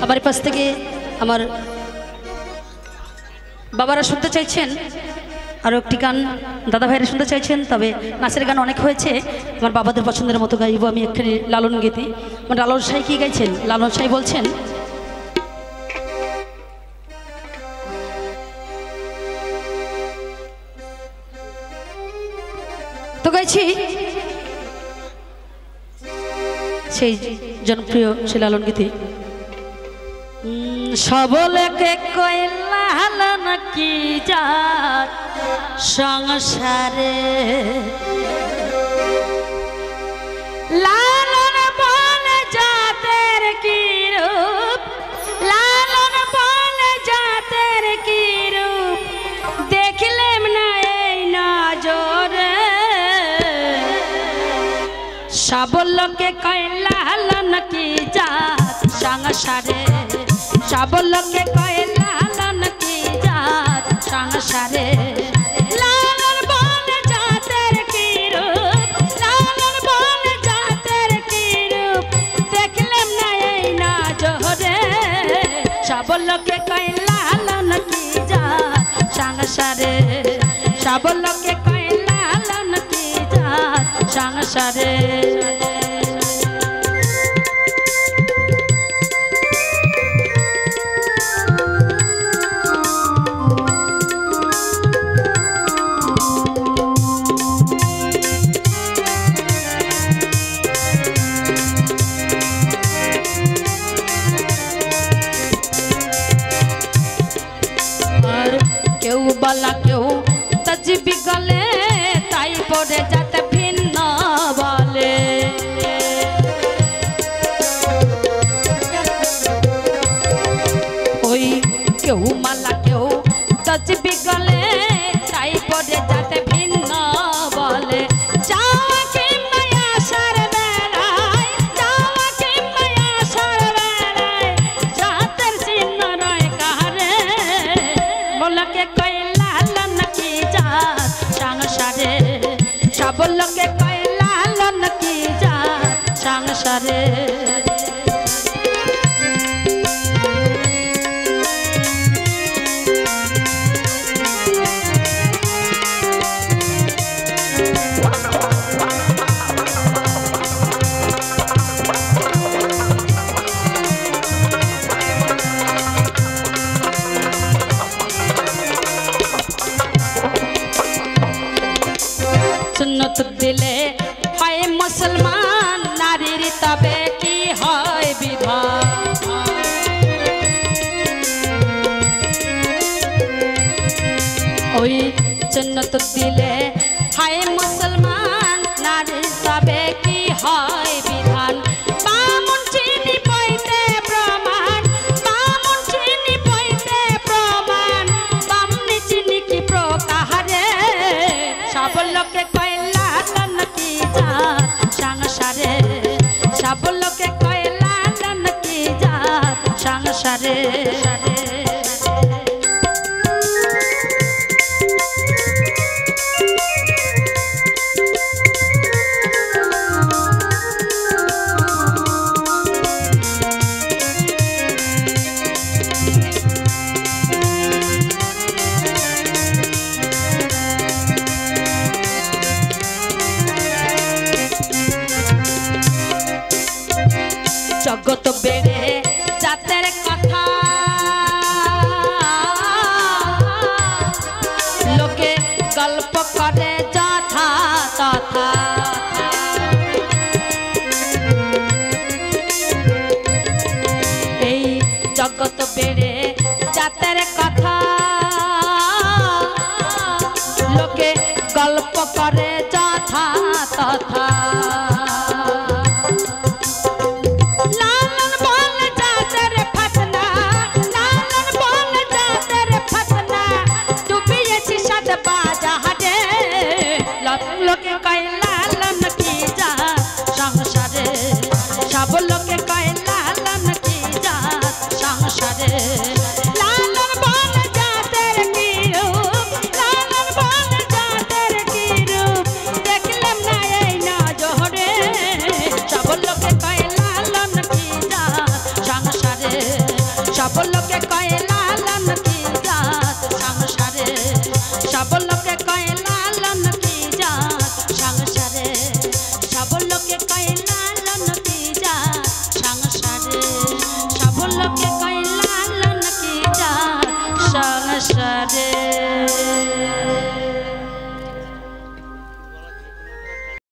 আমার পাশ থেকে আমার বাবারা শুনতে চাইছেন আরও একটি গান, দাদা ভাইরা শুনতে চাইছেন। তবে নাচের গান অনেক হয়েছে, আমার বাবাদের পছন্দের মতো গাইব আমি একখানি লালন গীতি। আমার লালন সাই কি গাইছেন? লালন সাই বলছেন, তো গাইছি সেই জনপ্রিয় সেই লালন গীতি। সবলকে কইলা নাকি যার সংসারে, লালন বলে জাতের কি রূপ, লালন বলে জাতের কি রূপ, দেখলেম না এই নজরে। সাবলকে কইলা নাকি যার সংসারে, সাবলকে কইলা নাকি যার সংসারে, লালন বলে জাতের কি রূপ, লালন বলে জাতের কি রূপ, দেখলাম না এই নজরে। সাবলকে কইলা নাকি যার সংসারে, সাবলকে কইলা নাকি যার সংসারে। কেউ বলা কেউ তজবি গলে, তাই পড়ে যাতে ভিন্ন বলে। ওই কেউ মালা কেউ তজবি গলে, তাই পড়ে যাতে ভিন্ন বলে। যাওয়া কিংবা আসার বেলায়, যাওয়া কিংবা আসার বেলায়, জাতের চিহ্ন রয় কাহারে। বলকে কইলা নাকি যার সংসারে, সাবলকে কইলা নাকি যার সংসারে। সুন্নত দিলে হয় মুসলমান, নারীর তবে কি হয় বিধান। ওই সুন্নত দিলে হয় মুসলমান, নারীর তবে কি হয় বিধান। বামুন চিনি পইতে প্রমাণ, বামুন চিনি পইতে প্রমাণ, বামনি চিনি কি প্রকারে। সাবলকে কইলা নাকি যার সংসারে, সাবলকে কইলা নাকি যার সংসারে। জগত বেড়ে জাতের কথা, লোকে গল্প করে যথা তথা। এই জগত বেড়ে জাতের কথা, লোকে গল্প করে যথা তথা। লোকে কইলা নাকি যার সংসারে, সাবলকে কইলা নাকি যার সংসারে। রে